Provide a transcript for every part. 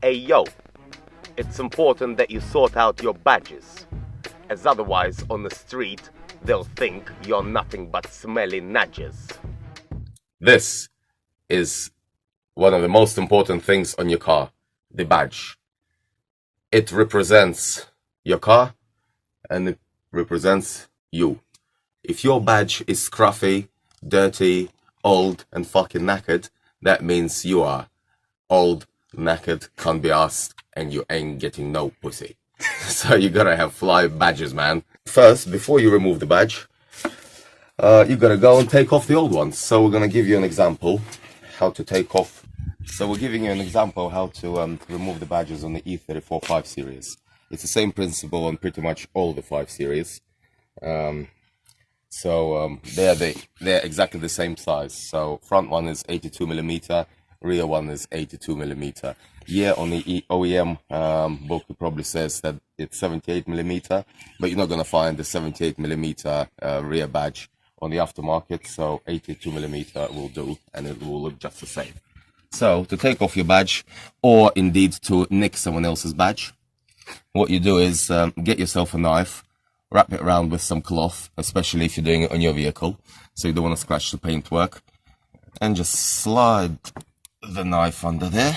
Hey yo, it's important that you sort out your badges, as otherwise on the street they'll think you're nothing but smelly nudges. This is one of the most important things on your car, the badge. It represents your car and it represents you. If your badge is scruffy, dirty, old and fucking knackered, that means you are old, knackered, can't be arsed, and you ain't getting no pussy. So you gotta have fly badges, man. First, before you remove the badge, you gotta go and take off the old ones. So we're gonna give you an example how to take off. So we're giving you an example how to remove the badges on the E34 5 Series. It's the same principle on pretty much all the 5 Series. They're exactly the same size. So front one is 82mm, rear one is 82mm. Yeah, on the OEM book it probably says that it's 78mm, but you're not gonna find the 78mm rear badge on the aftermarket. So 82mm will do, and it will look just the same. So to take off your badge, or indeed to nick someone else's badge, what you do is get yourself a knife, wrap it around with some cloth, especially if you're doing it on your vehicle, so you don't want to scratch the paintwork, and just slide the knife under there,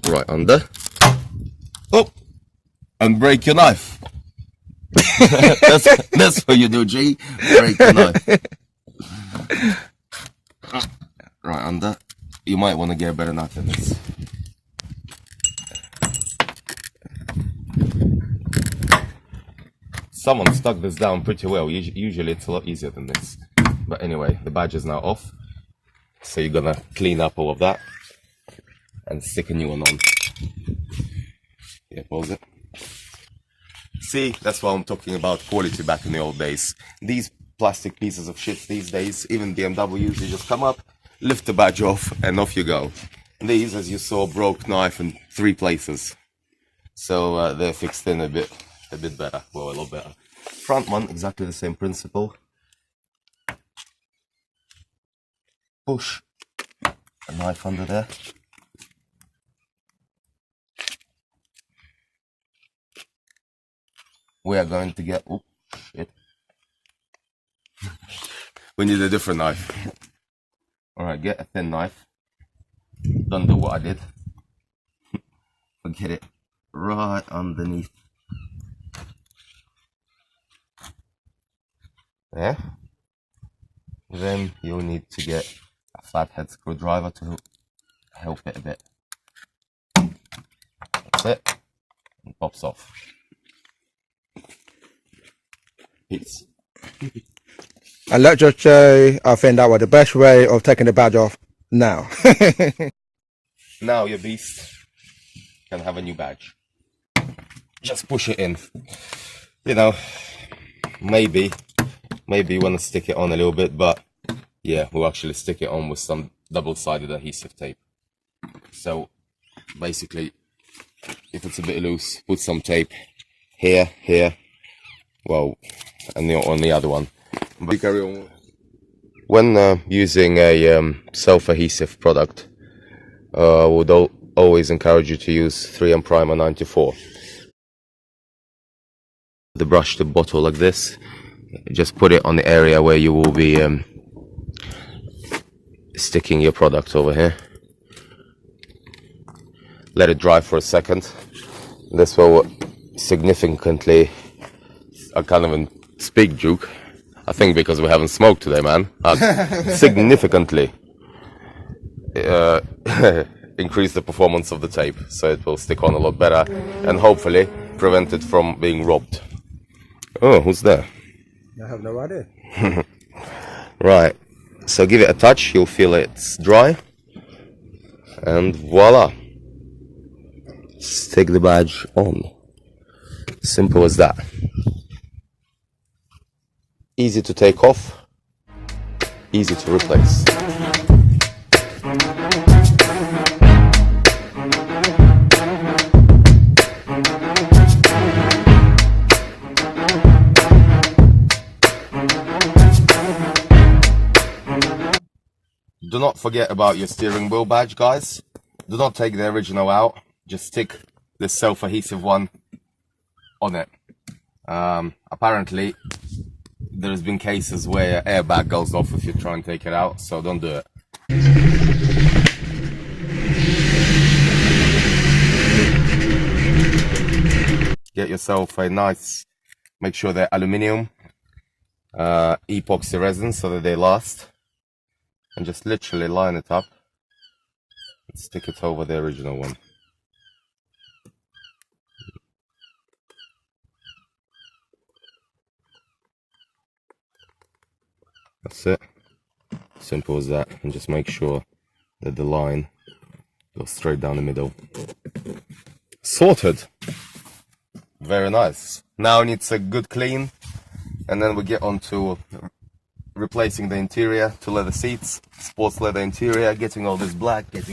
right under, oh, and break your knife. that's what you do, G, break your knife. Right under. You might want to get a better knife than this. Someone stuck this down pretty well. Usually it's a lot easier than this. But anyway, the badge is now off. So you're gonna clean up all of that and stick a new one on. Yeah, pause it. See, that's why I'm talking about quality back in the old days. These plastic pieces of shit these days, even BMWs, you just come up, lift the badge off, and off you go. These, as you saw, broke knife in 3 places. So they're fixed in a bit better, well, a little better. Front one, exactly the same principle. Push a knife under there. We are going to get, oh shit. We need a different knife. Alright, get a thin knife. Don't do what I did. Get it right underneath. There. Then you'll need to get a flathead screwdriver to help it a bit. That's it. And pops off. Peace. And let's just say, I think that was the best way of taking the badge off now. Now your beast can have a new badge. Just push it in. You know, maybe you want to stick it on a little bit, but yeah, we'll actually stick it on with some double-sided adhesive tape. So basically, if it's a bit loose, put some tape here, well, and on the other one. But carry on. When using a self-adhesive product, I would always encourage you to use 3M Primer 94. The brush to bottle like this, just put it on the area where you will be sticking your product over here. Let it dry for a second. This will significantly, I can't even speak, Duke. I think because we haven't smoked today, man. Significantly increase the performance of the tape, so it will stick on a lot better and hopefully prevent it from being robbed. Oh, who's there? I have no idea. Right, so give it a touch, you'll feel it's dry, and voila, stick the badge on. Simple as that. Easy to take off, easy to replace. Do not forget about your steering wheel badge, guys. Do not take the original out. Just stick this self-adhesive one on it. Apparently, there's been cases where airbag goes off if you try and take it out, so don't do it. Get yourself a nice, make sure they're aluminium, epoxy resin so that they last, and just literally line it up and stick it over the original one. That's it. Simple as that. And just make sure that the line goes straight down the middle. Sorted. Very nice. Now it needs a good clean, and then we get on to replacing the interior, to leather seats, sports leather interior, getting all this black. It's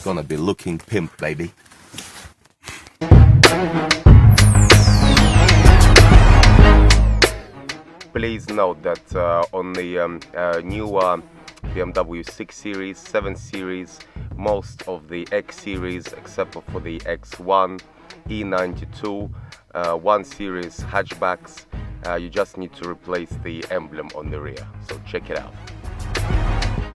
gonna be looking pimp, baby. Please note that on the new BMW 6 Series, 7 Series, most of the X Series, except for the X1, E92, 1 Series hatchbacks, you just need to replace the emblem on the rear. So check it out.